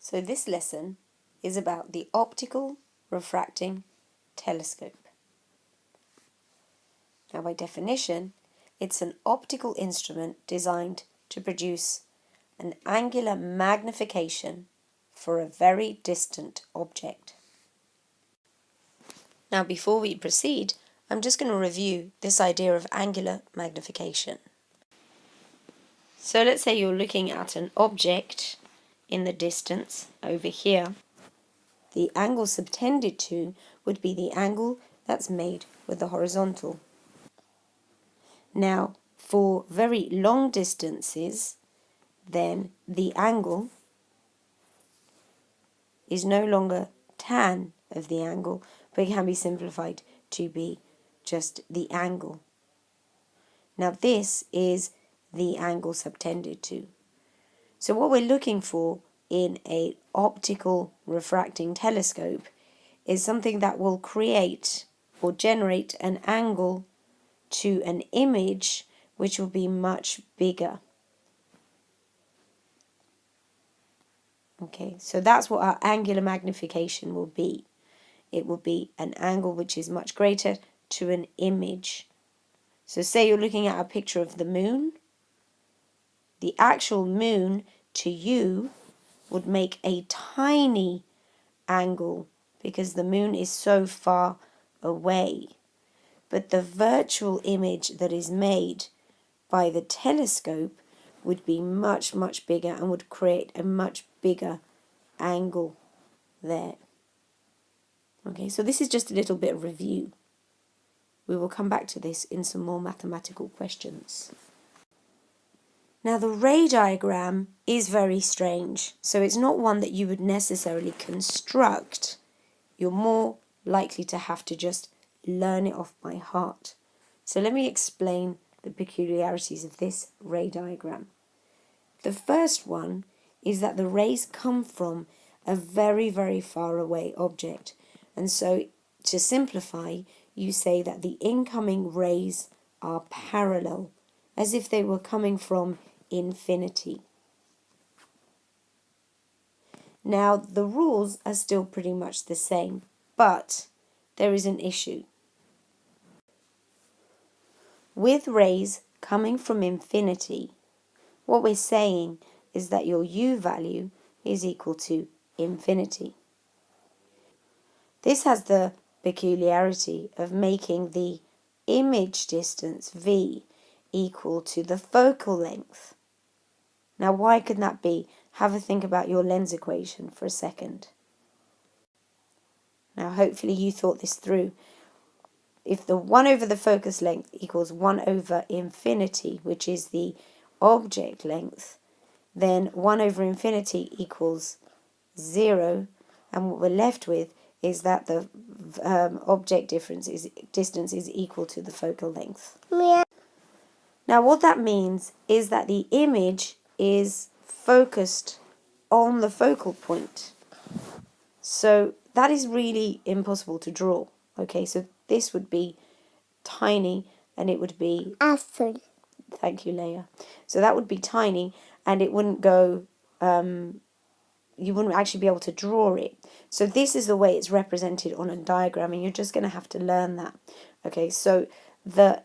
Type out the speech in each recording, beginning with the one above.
So this lesson is about the optical refracting telescope. Now, by definition, it's an optical instrument designed to produce an angular magnification for a very distant object. Now, before we proceed, I'm just going to review this idea of angular magnification. So let's say you're looking at an object in the distance over here. The angle subtended to would be the angle that's made with the horizontal. Now, for very long distances, then the angle is no longer tan of the angle, but it can be simplified to be just the angle. Now, this is the angle subtended to. So what we're looking for in an optical refracting telescope is something that will create or generate an angle to an image which will be much bigger. Okay, so that's what our angular magnification will be. It will be an angle which is much greater to an image. So say you're looking at a picture of the moon. The actual moon to you would make a tiny angle because the moon is so far away. But the virtual image that is made by the telescope would be much, much bigger and would create a much bigger angle there. Okay, so this is just a little bit of review. We will come back to this in some more mathematical questions. Now, the ray diagram is very strange, so it's not one that you would necessarily construct. You're more likely to have to just learn it off by heart. So let me explain the peculiarities of this ray diagram. The first one is that the rays come from a very, very far away object. And so, to simplify, you say that the incoming rays are parallel, as if they were coming from infinity. Now, the rules are still pretty much the same, but there is an issue. With rays coming from infinity, what we're saying is that your U value is equal to infinity. This has the peculiarity of making the image distance V equal to the focal length. Now, why could that be? Have a think about your lens equation for a second. Now, hopefully you thought this through. If the 1 over the focus length equals 1 over infinity, which is the object length, then 1 over infinity equals 0, and what we're left with is that the object distance is equal to the focal length. Yeah. Now, what that means is that the image is focused on the focal point. So that is really impossible to draw. Okay, so this would be tiny and it would be... Apple. Thank you, Leia. So that would be tiny and it wouldn't go... you wouldn't actually be able to draw it. So this is the way it's represented on a diagram, and you're just going to have to learn that. Okay, so the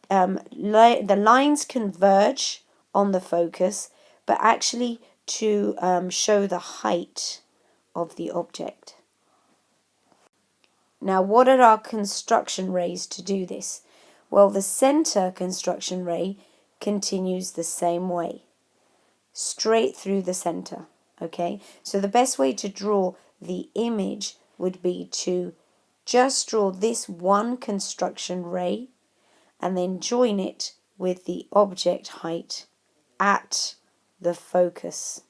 lines converge on the focus, but actually to show the height of the object. Now, what are our construction rays to do this? Well, the center construction ray continues the same way, straight through the center. Okay, so the best way to draw the image would be to just draw this one construction ray and then join it with the object height at the focus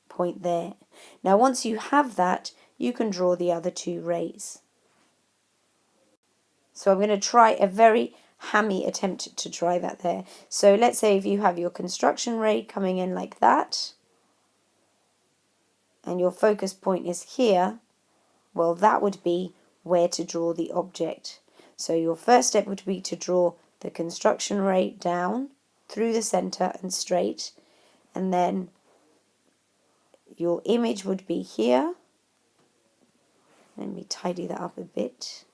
point there. Now, once you have that, you can draw the other two rays. So I'm going to try a very hammy attempt to try that there. So let's say if you have your construction ray coming in like that, and your focus point is here, well, that would be where to draw the object. So your first step would be to draw the construction ray down through the center and straight, and then your image would be here. Let me tidy that up a bit.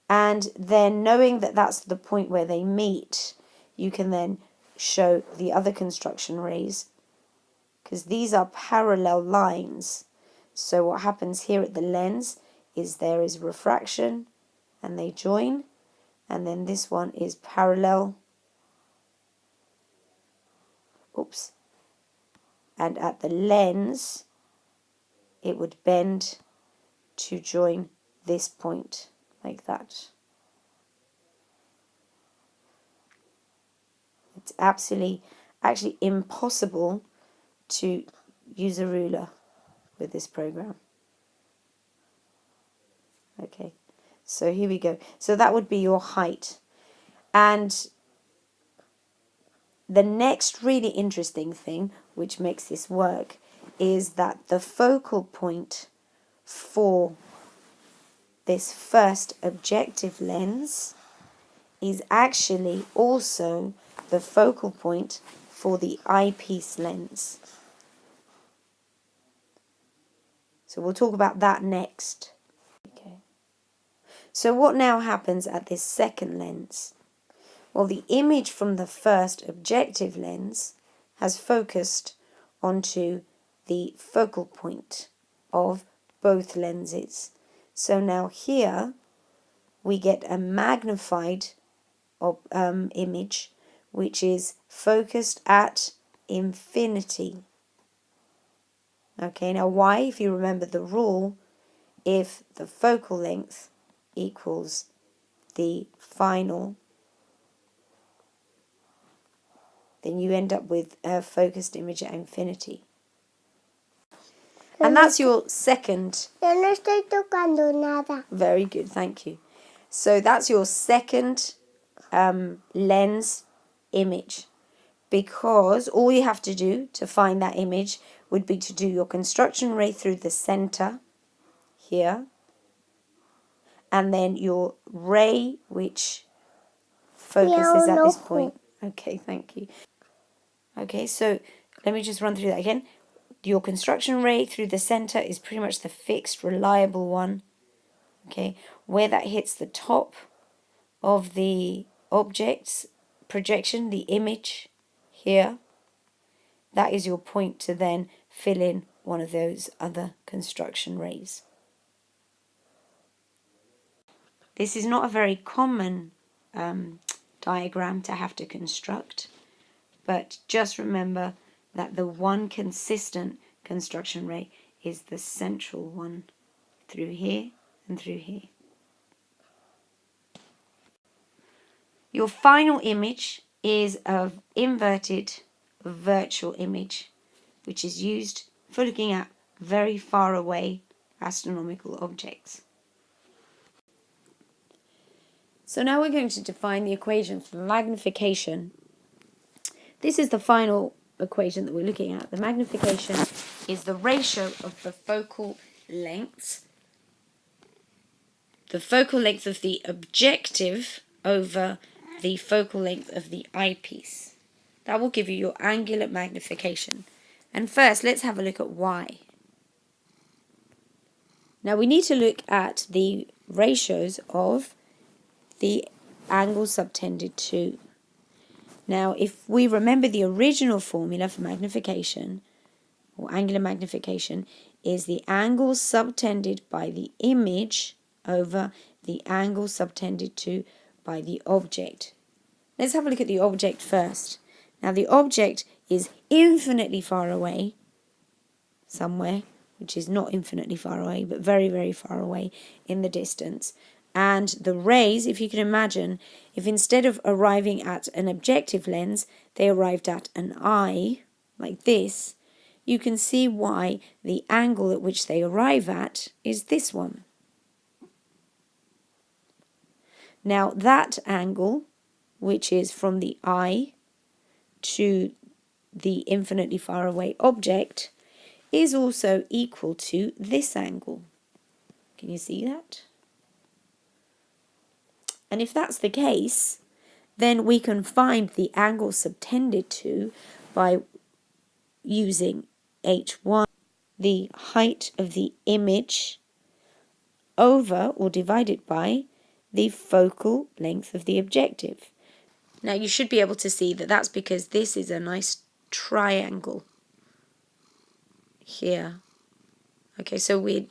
And then knowing that that's the point where they meet, you can then show the other construction rays, because these are parallel lines. So what happens here at the lens is there is refraction and they join, and then this one is parallel. Oops. And at the lens, it would bend to join this point, like that. It's actually impossible to use a ruler with this program. Okay, so here we go. So that would be your height. And the next really interesting thing which makes this work is that the focal point for this first objective lens is actually also the focal point for the eyepiece lens. So we'll talk about that next. Okay. So what now happens at this second lens? Well, the image from the first objective lens has focused onto the focal point of both lenses. So now here we get a magnified image which is focused at infinity. Okay, now why? If you remember the rule, if the focal length equals the final, then you end up with a focused image at infinity. And that's your second. Yo no estoy tocando nada. Very good, thank you. So that's your second lens image, because all you have to do to find that image would be to do your construction ray through the center here, and then your ray which focuses at this point. Okay, thank you. Okay, so let me just run through that again. Your construction ray through the center is pretty much the fixed, reliable one. Okay, where that hits the top of the object's projection, the image here, that is your point to then fill in one of those other construction rays. This is not a very common diagram to have to construct, but just remember that the one consistent construction ray is the central one through here and through here. Your final image is an inverted virtual image, which is used for looking at very far away astronomical objects. So now we're going to define the equation for magnification. This is the final equation that we're looking at. The magnification is the ratio of the focal lengths, the focal length of the objective over the focal length of the eyepiece. That will give you your angular magnification. And first, let's have a look at y. Now we need to look at the ratios of the angle subtended to. Now, if we remember the original formula for magnification, or angular magnification, is the angle subtended by the image over the angle subtended to by the object. Let's have a look at the object first. Now, the object is infinitely far away, somewhere, which is not infinitely far away, but very, very far away in the distance. And the rays, if you can imagine, if instead of arriving at an objective lens, they arrived at an eye, like this, you can see why the angle at which they arrive at is this one. Now that angle, which is from the eye to the infinitely far away object, is also equal to this angle. Can you see that? And if that's the case, then we can find the angle subtended to by using h1, the height of the image, over or divided by the focal length of the objective. Now you should be able to see that that's because this is a nice triangle here. Okay, so we're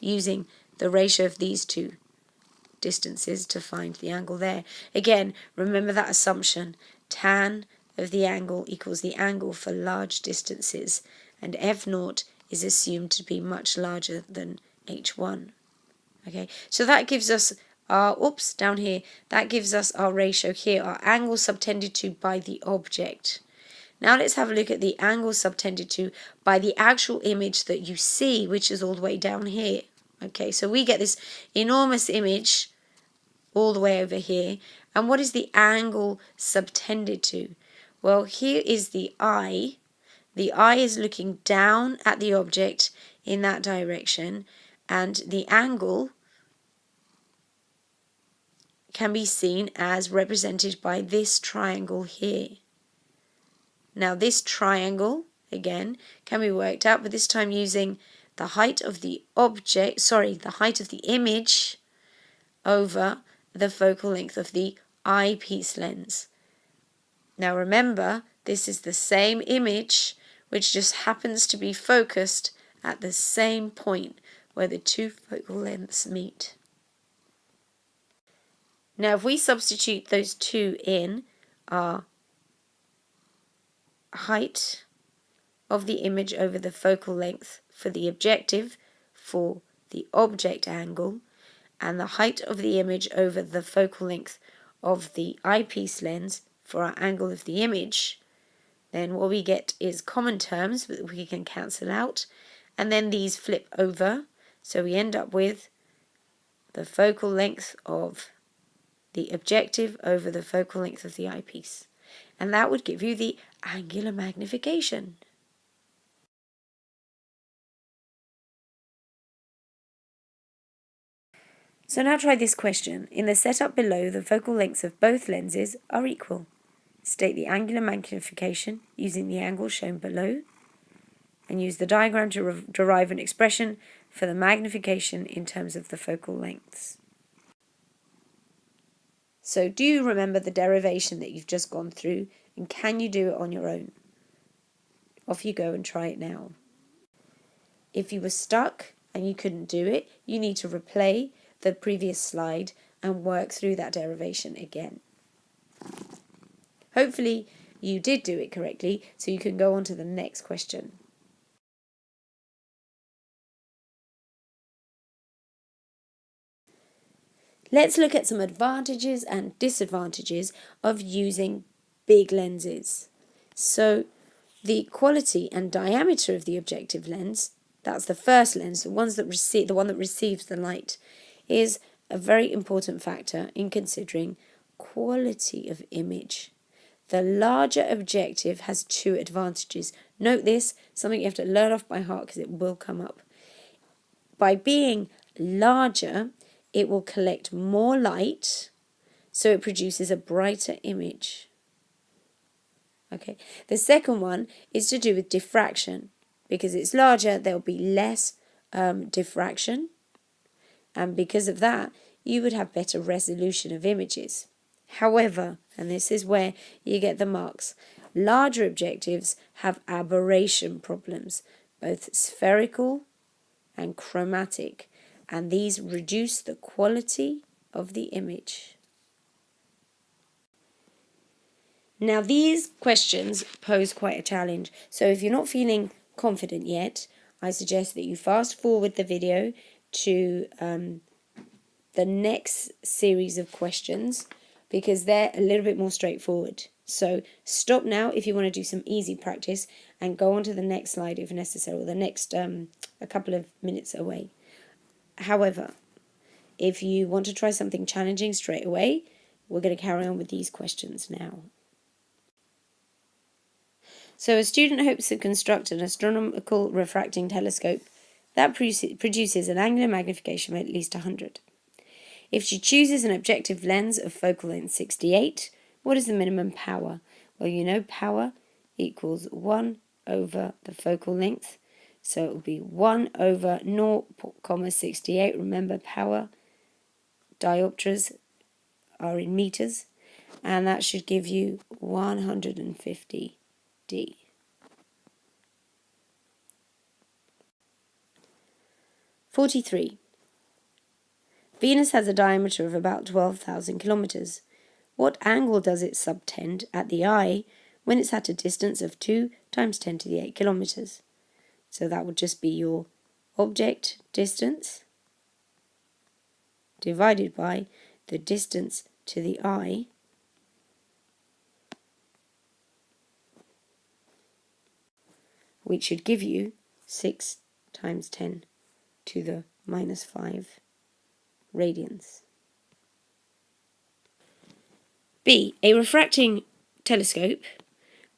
using the ratio of these two distances to find the angle there. Again, remember that assumption. Tan of the angle equals the angle for large distances, and f0 is assumed to be much larger than h1. Okay, so that gives us our, down here, that gives us our ratio here, our angle subtended to by the object. Now let's have a look at the angle subtended to by the actual image that you see, which is all the way down here. Okay, so we get this enormous image all the way over here. And what is the angle subtended to? Well, here is the eye. The eye is looking down at the object in that direction, and the angle can be seen as represented by this triangle here. Now this triangle, again, can be worked out, but this time using the height of the object, the height of the image over the focal length of the eyepiece lens. Now remember, this is the same image which just happens to be focused at the same point where the two focal lengths meet. Now if we substitute those two in, our height of the image over the focal length for the objective for the object angle, and the height of the image over the focal length of the eyepiece lens for our angle of the image, then what we get is common terms that we can cancel out, and then these flip over, so we end up with the focal length of the objective over the focal length of the eyepiece. And that would give you the angular magnification. So now try this question. In the setup below, the focal lengths of both lenses are equal. State the angular magnification using the angle shown below, and use the diagram to derive an expression for the magnification in terms of the focal lengths. So do you remember the derivation that you've just gone through, and can you do it on your own? Off you go and try it now. If you were stuck and you couldn't do it, you need to replay the previous slide and work through that derivation again. Hopefully you did do it correctly, so you can go on to the next question. Let's look at some advantages and disadvantages of using big lenses. So the quality and diameter of the objective lens, that's the first lens, the one that receives the light, is a very important factor in considering quality of image. The larger objective has two advantages. Note this, something you have to learn off by heart because it will come up. By being larger, it will collect more light, so it produces a brighter image. Okay. The second one is to do with diffraction. Because it's larger, there'll be less diffraction, and because of that, you would have better resolution of images. However, and this is where you get the marks, larger objectives have aberration problems, both spherical and chromatic, and these reduce the quality of the image. Now these questions pose quite a challenge, so if you're not feeling confident yet, I suggest that you fast forward the video to the next series of questions, because they're a little bit more straightforward. So stop now if you want to do some easy practice, and go on to the next slide if necessary, or the next a couple of minutes away. However, if you want to try something challenging straight away, we're going to carry on with these questions now. So a student hopes to construct an astronomical refracting telescope that produces an angular magnification of at least 100. If she chooses an objective lens of focal length 68, what is the minimum power? Well, you know power equals 1 over the focal length. So it will be 1 over 0.68. Remember, power diopters are in meters. And that should give you 150 D. (43) Venus has a diameter of about 12,000 kilometers. What angle does it subtend at the eye when it's at a distance of 2 times 10 to the 8 kilometers? So that would just be your object distance divided by the distance to the eye, which should give you 6 times 10 to the minus 5 radians. B. A refracting telescope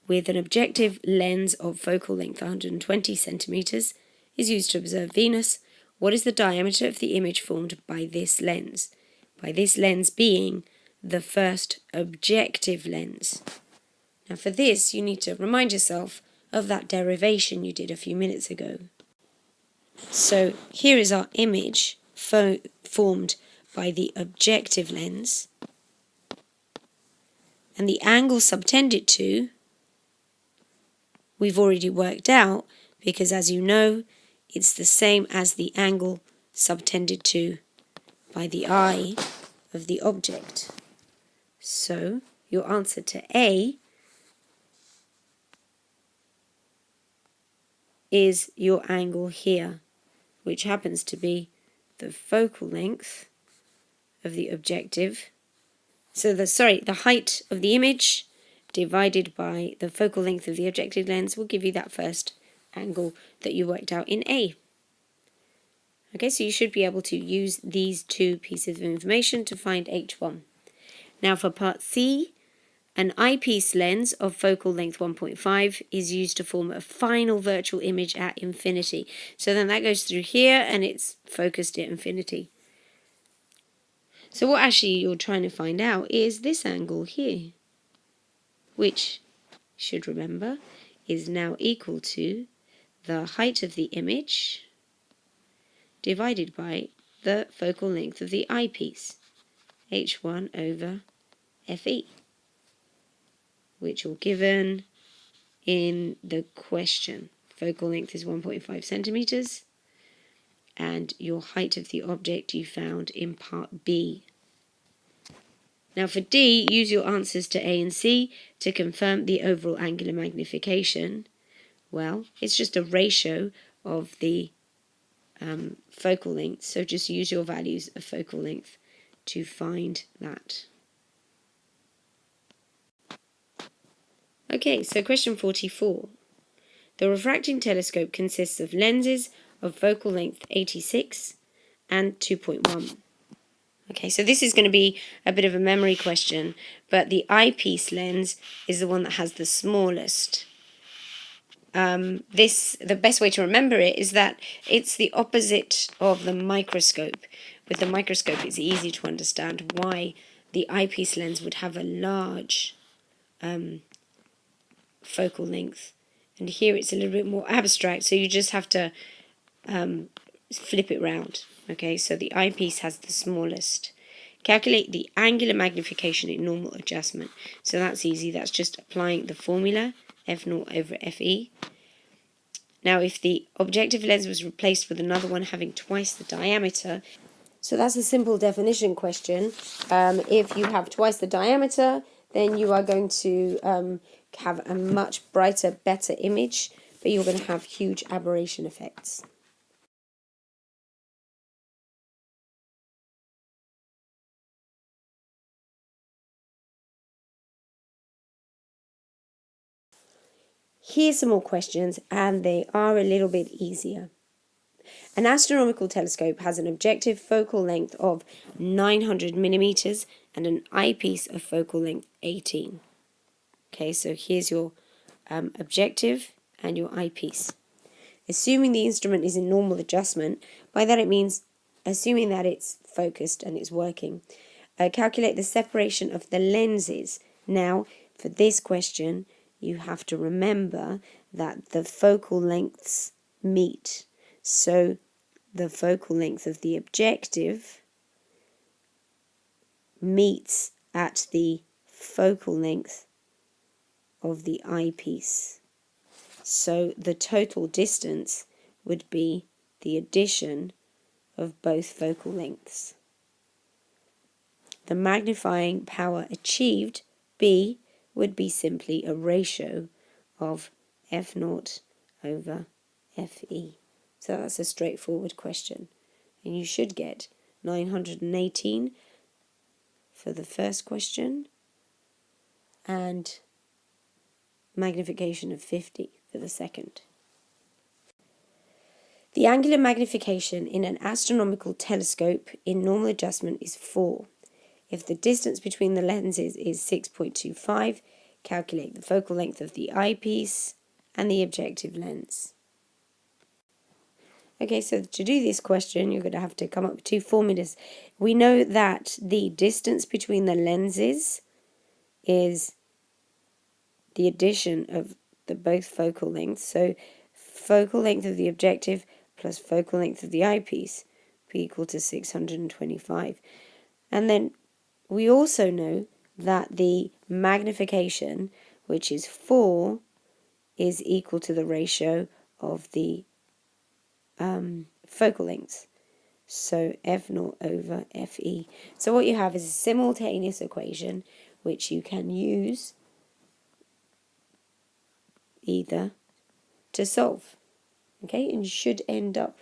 with an objective lens of focal length 120 centimeters is used to observe Venus. What is the diameter of the image formed by this lens? By this lens being the first objective lens. Now for this, you need to remind yourself of that derivation you did a few minutes ago. So here is our image formed by the objective lens, and the angle subtended to, we've already worked out, because as you know, it's the same as the angle subtended to by the eye of the object. So your answer to A is your angle here, which happens to be the focal length of the objective. So the height of the image divided by the focal length of the objective lens will give you that first angle that you worked out in A. Okay, so you should be able to use these two pieces of information to find H1. Now for part C, an eyepiece lens of focal length 1.5 is used to form a final virtual image at infinity. So then that goes through here and it's focused at infinity. So what actually you're trying to find out is this angle here, which, you should remember, is now equal to the height of the image divided by the focal length of the eyepiece, H1 over Fe, which are given in the question. Focal length is 1.5 centimeters, and your height of the object you found in part B. Now for D, use your answers to A and C to confirm the overall angular magnification. Well, it's just a ratio of the focal length, so just use your values of focal length to find that. Okay, so question 44. The refracting telescope consists of lenses of focal length 86 and 2.1. Okay, so this is going to be a bit of a memory question, but the eyepiece lens is the one that has the smallest. The best way to remember it is that it's the opposite of the microscope. With the microscope, it's easy to understand why the eyepiece lens would have a large focal length. And here it's a little bit more abstract, so you just have to flip it round. Okay, so the eyepiece has the smallest. Calculate the angular magnification in normal adjustment. So that's easy. That's just applying the formula, F0 over Fe. Now, if the objective lens was replaced with another one having twice the diameter, so that's a simple definition question. If you have twice the diameter, then you are going to have a much brighter, better image, but you're going to have huge aberration effects. Here's some more questions, and they are a little bit easier. An astronomical telescope has an objective focal length of 900 millimeters and an eyepiece of focal length 18. Okay, so here's your objective and your eyepiece. Assuming the instrument is in normal adjustment, by that it means assuming that it's focused and it's working. Calculate the separation of the lenses. Now, for this question, you have to remember that the focal lengths meet. So the focal length of the objective meets at the focal length of the eyepiece. So the total distance would be the addition of both focal lengths. The magnifying power achieved, B, would be simply a ratio of f0 over fe. So that's a straightforward question. And you should get 918 for the first question and magnification of 50 for the second. The angular magnification in an astronomical telescope in normal adjustment is 4. If the distance between the lenses is 6.25, calculate the focal length of the eyepiece and the objective lens. Okay, so to do this question, you're going to have to come up with two formulas. We know that the distance between the lenses is the addition of the both focal lengths. So focal length of the objective plus focal length of the eyepiece be equal to 625. And then we also know that the magnification, which is 4, is equal to the ratio of the focal lengths. So f0 over fe. So what you have is a simultaneous equation which you can use either to solve. Okay, and you should end up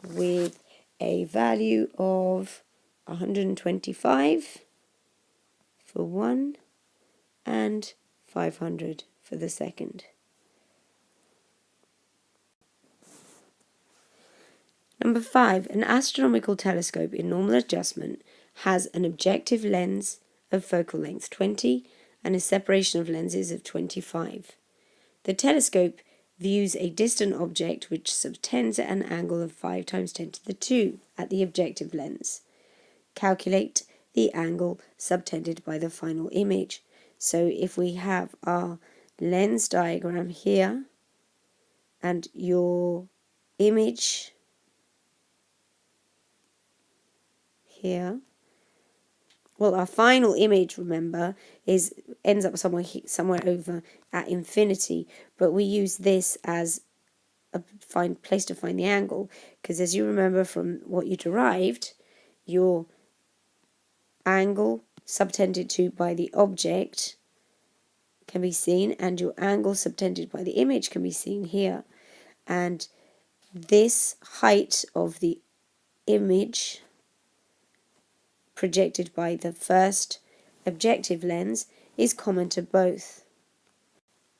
with a value of 125 for one and 500 for the second. Number 5, an astronomical telescope in normal adjustment has an objective lens of focal length 20 and a separation of lenses of 25. The telescope views a distant object which subtends at an angle of 5 times 10 to the 2 at the objective lens. Calculate the angle subtended by the final image. So if we have our lens diagram here and your image here, well, our final image, remember, ends up somewhere over at infinity, but we use this as a place to find the angle, because as you remember from what you derived, your angle subtended to by the object can be seen, and your angle subtended by the image can be seen here. And this height of the image projected by the first objective lens is common to both.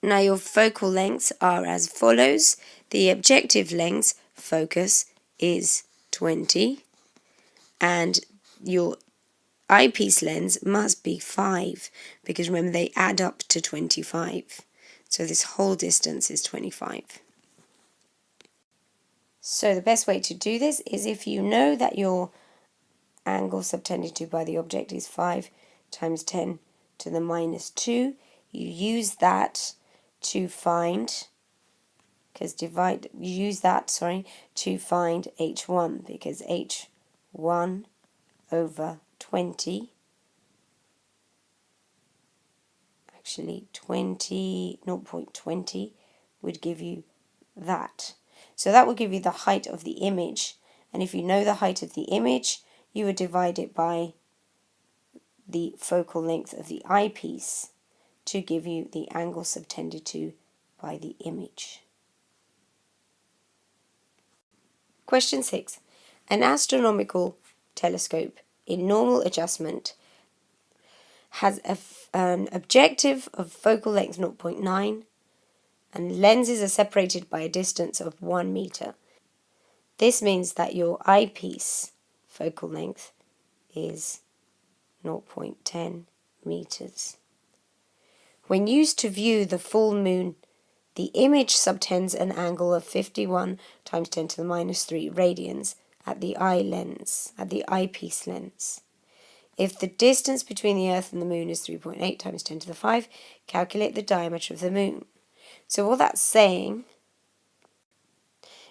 Now your focal lengths are as follows. The objective length focus is 20 and your eyepiece lens must be 5 because remember they add up to 25. So this whole distance is 25. So the best way to do this is if you know that your angle subtended to by the object is 5 times 10 to the minus 2. You use that to find, to find h1, because h1 over 20, actually 0.20 would give you that. So that will give you the height of the image, and if you know the height of the image, you would divide it by the focal length of the eyepiece to give you the angle subtended to by the image. Question 6. An astronomical telescope in normal adjustment has an objective of focal length 0.9 and lenses are separated by a distance of 1 meter. This means that your eyepiece focal length is 0.10 meters. When used to view the full moon, the image subtends an angle of 51 times 10 to the minus 3 radians at the eye lens, at the eyepiece lens. If the distance between the Earth and the Moon is 3.8 times 10 to the 5, calculate the diameter of the Moon. So what that's saying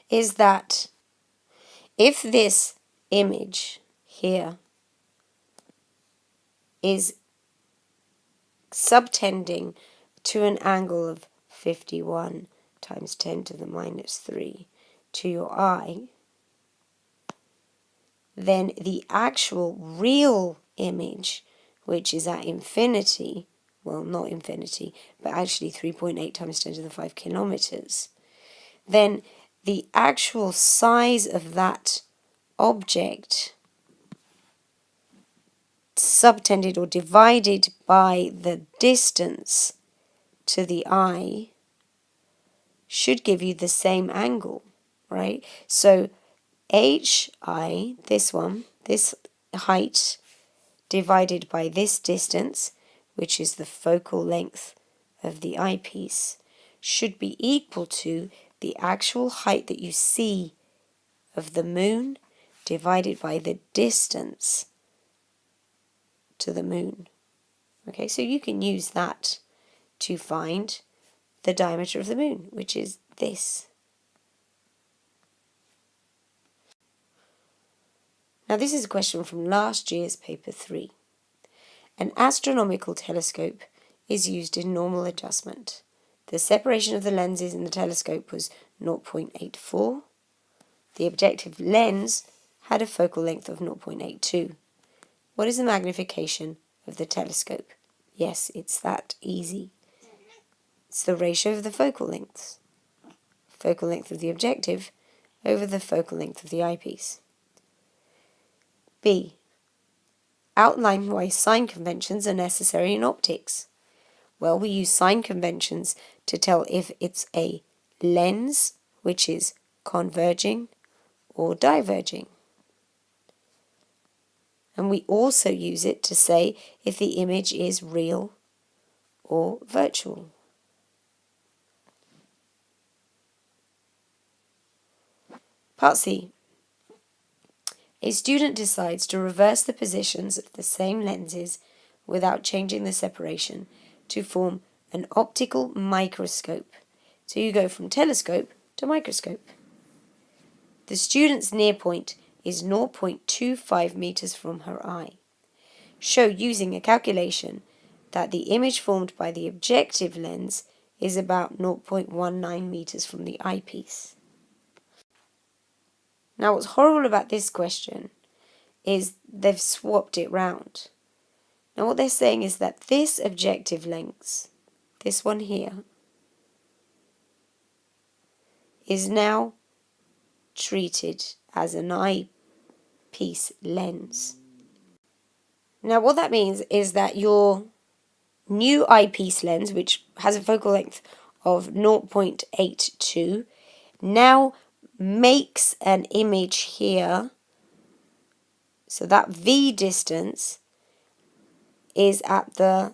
is that if this image here is subtending to an angle of 51 times 10 to the minus 3 to your eye, then the actual real image, which is at infinity, well, not infinity, but actually 3.8 times 10 to the 5 kilometers, then the actual size of that object subtended or divided by the distance to the eye should give you the same angle, right? So HI, this one, this height divided by this distance, which is the focal length of the eyepiece, should be equal to the actual height that you see of the Moon divided by the distance to the Moon. Okay, so you can use that to find the diameter of the Moon, which is this. Now this is a question from last year's paper 3. An astronomical telescope is used in normal adjustment. The separation of the lenses in the telescope was 0.84. The objective lens had a focal length of 0.82. What is the magnification of the telescope? Yes, it's that easy. It's the ratio of the focal lengths. Focal length of the objective over the focal length of the eyepiece. B. Outline why sign conventions are necessary in optics. Well, we use sign conventions to tell if it's a lens which is converging or diverging. And we also use it to say if the image is real or virtual. Part C. A student decides to reverse the positions of the same lenses without changing the separation to form an optical microscope. So you go from telescope to microscope. The student's near point is 0.25 meters from her eye. Show using a calculation that the image formed by the objective lens is about 0.19 meters from the eyepiece. Now what's horrible about this question is they've swapped it round. Now what they're saying is that this objective lens, this one here, is now treated as an eyepiece lens. Now what that means is that your new eyepiece lens, which has a focal length of 0.82, now makes an image here. So that V distance is at the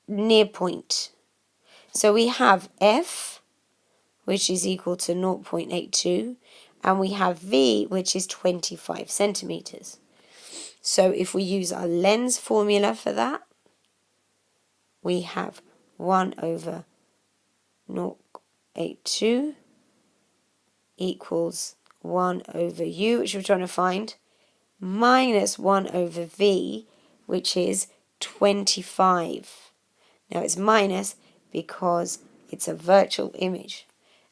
near point. So we have F, which is equal to 0.82, and we have V, which is 25 centimeters. So if we use our lens formula for that, we have 1 over 0.82 equals 1 over U, which we're trying to find, minus 1 over V, which is 25. Now it's minus because it's a virtual image,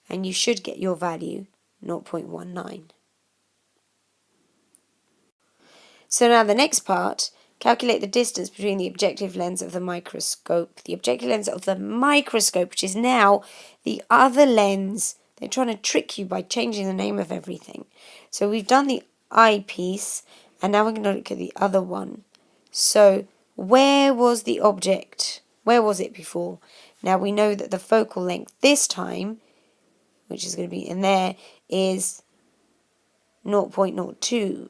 and you should get your value 0.19. So now the next part, calculate the distance between the objective lens of the microscope. The objective lens of the microscope, which is now the other lens. They're trying to trick you by changing the name of everything. So we've done the eyepiece, and now we're going to look at the other one. So where was the object? Where was it before? Now we know that the focal length this time, which is going to be in there, is 0.02.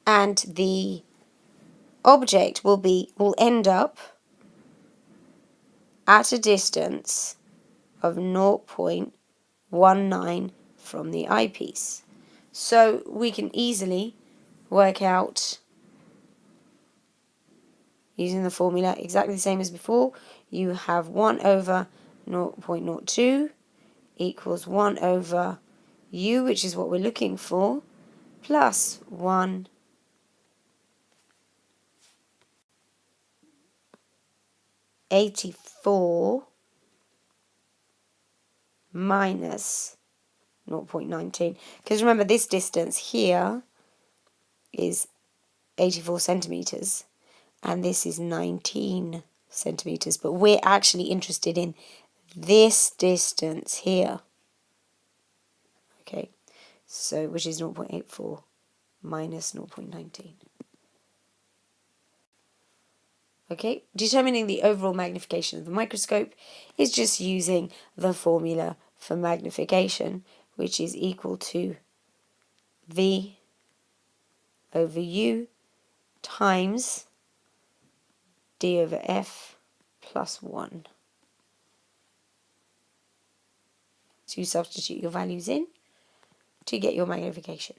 And the object will end up at a distance of 0.19 from the eyepiece. So we can easily work out, using the formula exactly the same as before, you have 1 over 0.02 equals 1 over u, which is what we're looking for, plus 184 minus 0.19. Because remember, this distance here is 84 centimeters, and this is 19 centimeters. But we're actually interested in this distance here. Okay, so which is 0.84 minus 0.19. Okay, determining the overall magnification of the microscope is just using the formula for magnification, which is equal to V over U times D over F plus 1. So you substitute your values in to get your magnification.